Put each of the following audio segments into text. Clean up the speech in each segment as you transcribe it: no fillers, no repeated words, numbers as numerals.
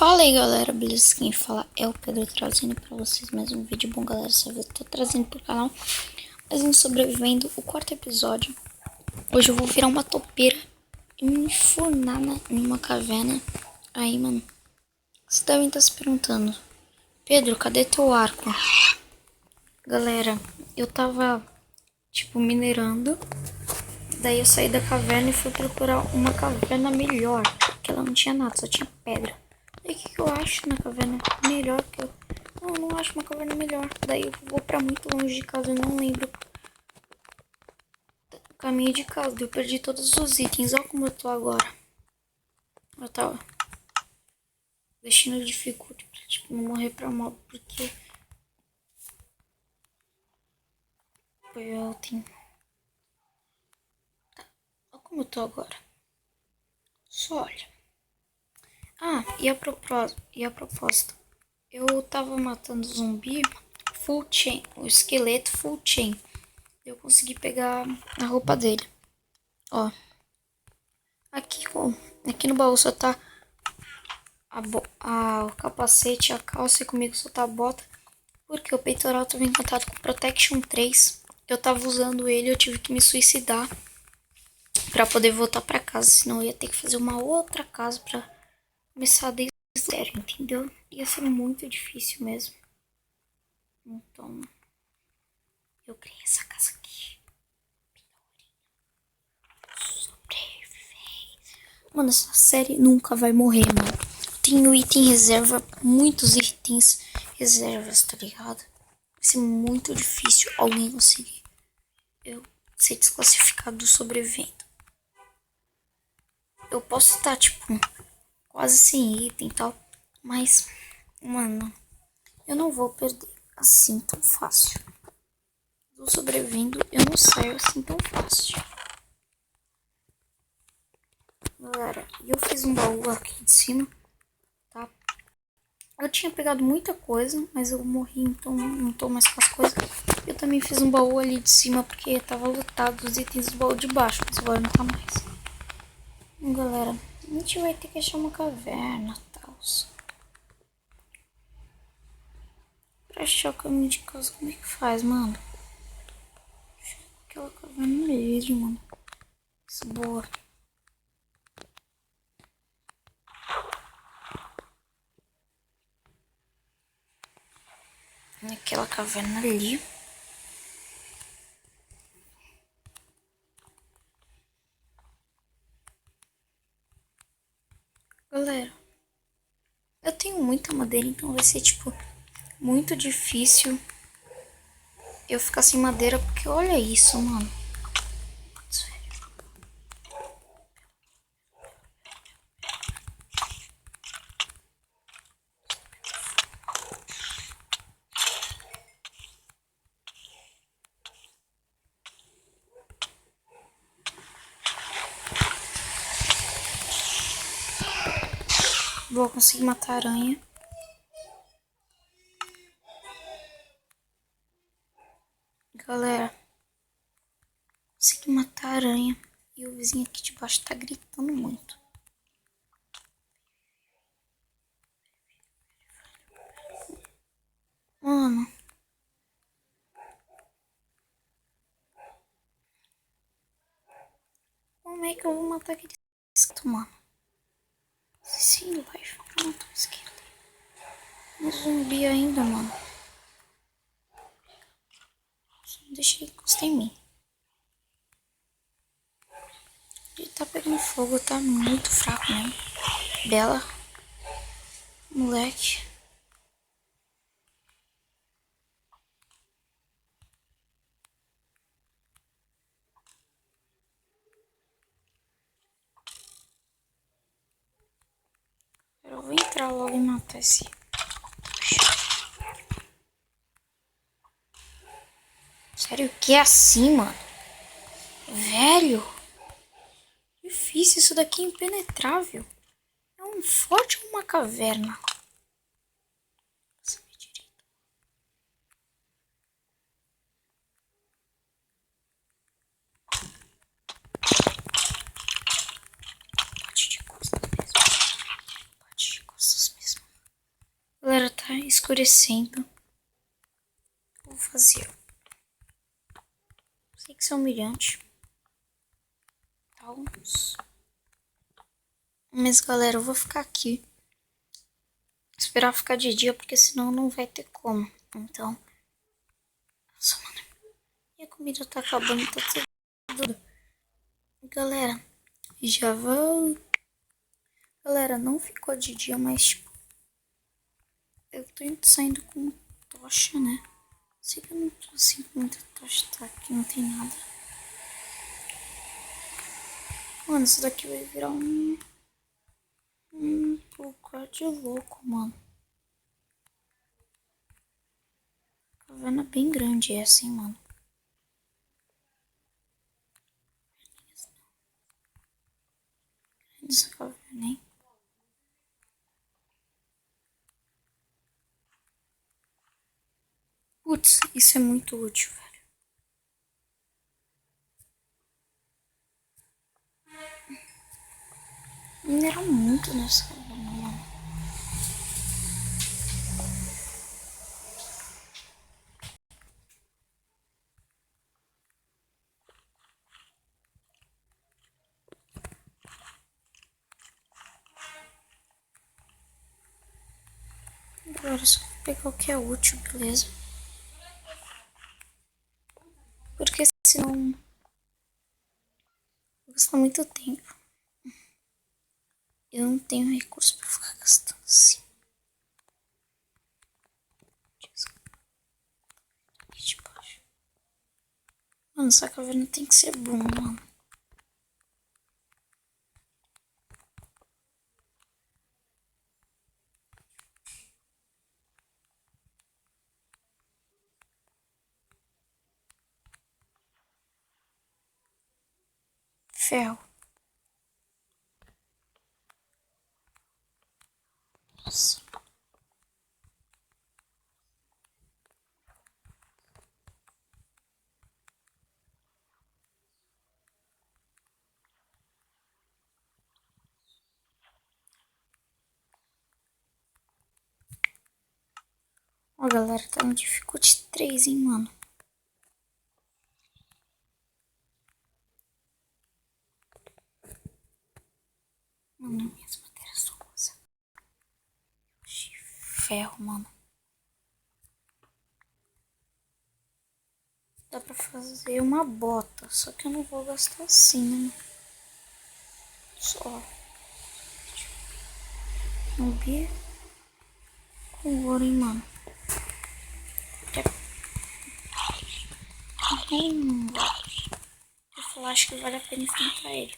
Fala aí galera, beleza? Quem fala é o Pedro, trazendo pra vocês mais um vídeo. Bom galera, eu tô trazendo pro canal mais um sobrevivendo, o quarto episódio. Hoje eu vou virar uma topeira e me enfurnar numa caverna. Aí mano, vocês devem estar se perguntando: Pedro, cadê teu arco? Galera, eu tava tipo minerando. Daí eu saí da caverna e fui procurar uma caverna melhor, porque ela não tinha nada, só tinha pedra. Daí o que eu acho na caverna melhor que eu... Não acho uma caverna melhor. Daí eu vou pra muito longe de casa, eu não lembro o caminho de casa. Eu perdi todos os itens, olha como eu tô agora. Eu tava deixando dificuldade pra tipo, não morrer pra mob, porque... Foi ontem. Olha como eu tô agora. Só olha. Ah, e a propósito, eu tava matando zumbi full chain, o esqueleto full chain. Eu consegui pegar a roupa dele. Ó, aqui no baú só tá o capacete, a calça, e comigo só tá a bota. Porque o peitoral tava encantado com Protection 3. Eu tava usando ele, eu tive que me suicidar pra poder voltar pra casa. Senão eu ia ter que fazer uma outra casa pra começar desde zero, entendeu? Ia ser muito difícil mesmo. Então, eu criei essa casa aqui. Mano, essa série nunca vai morrer, mano. Tenho item reserva, muitos itens reservas, tá ligado? Vai ser muito difícil alguém conseguir eu ser desclassificado do sobrevivendo. Eu posso estar, tipo, quase sem item e tal, mas, mano, eu não vou perder assim tão fácil. Do sobrevivendo, eu não saio assim tão fácil. Galera, eu fiz um baú aqui de cima, tá? Eu tinha pegado muita coisa, mas eu morri, então não tô mais com as coisas. Eu também fiz um baú ali de cima, porque tava lotado os itens do baú de baixo, mas agora não tá mais. Então, galera, a gente vai ter que achar uma caverna e tal. Pra achar o caminho de casa, como é que faz, mano? Aquela caverna mesmo, mano. Isso, boa. Aquela caverna ali. Galera, eu tenho muita madeira, então vai ser, tipo, muito difícil eu ficar sem madeira, porque olha isso, mano. Vou conseguir matar a aranha. Galera, consegui matar a aranha. E o vizinho aqui de baixo tá gritando muito. Mano. Como é que eu vou matar aquele esqueleto, mano? Sim, life pra matar o esqueleto. Um zumbi ainda, mano. Deixa ele encostar em mim. Ele tá pegando fogo, tá muito fraco mesmo. Bela. Moleque. Eu vou entrar logo e matar esse. Sério que é assim, mano? Velho. Difícil, isso daqui é impenetrável. É um forte ou uma caverna? Saber direito. Bate de costas mesmo. Bate de costas mesmo. escurecendo. Vou fazer. Sei que isso é humilhante. Mas galera, eu vou ficar aqui. Esperar ficar de dia, porque senão não vai ter como. Então. Nossa, mano. Minha comida tá acabando, tá tudo. Galera, já vou. Galera, não ficou de dia, mas tipo. Eu tô saindo com tocha, né? Sei que eu não tô assim com muita tocha, tá? Aqui não tem nada. Mano, isso daqui vai virar um lugar de louco, mano. Caverna bem grande essa, hein, mano. Essa caverna, hein? Putz, isso é muito útil, velho. Mineram muito nessa caverna, mano. Agora só vou pegar o que é útil, beleza? Porque senão gasta muito tempo. Eu não tenho recurso pra ficar gastando assim. Aqui de baixo. Mano, essa caverna tem que ser bom, mano. Ferro. Nossa. Ó, galera, tá no dificuldade 3, hein, mano. Mano, minhas madeiras são boas. Ferro, mano. Dá pra fazer uma bota, só que eu não vou gastar assim, né? Só. Subir com ouro, hein, mano. Eu acho que vale a pena enfrentar ele.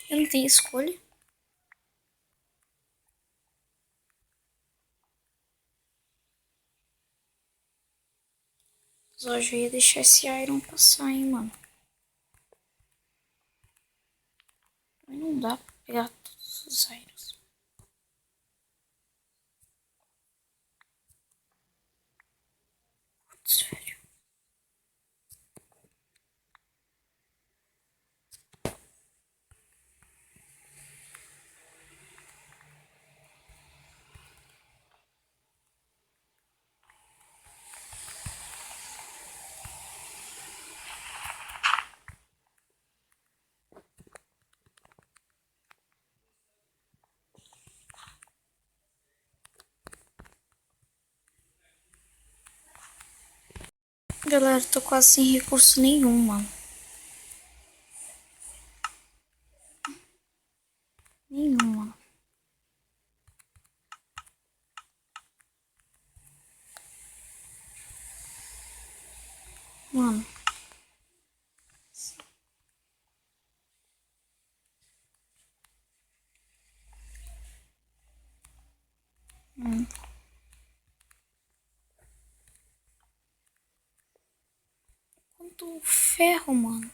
Eu não tenho escolha. Só já ia deixar esse Iron passar, hein, mano. Mas não dá pra pegar todos os Irons. Putz, velho. Galera, tô quase sem recurso nenhum, mano. Nenhum, mano. Mano. Quanto ferro, mano.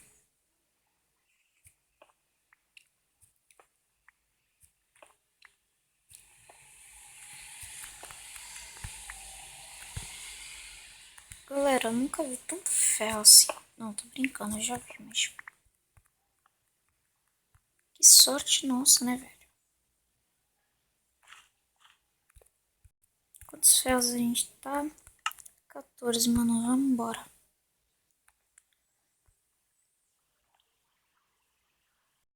Galera, eu nunca vi tanto ferro assim. Não, tô brincando, eu já vi, mas... Que sorte nossa, né, velho? Quantos ferros a gente tá? 14, mano. Vamos embora.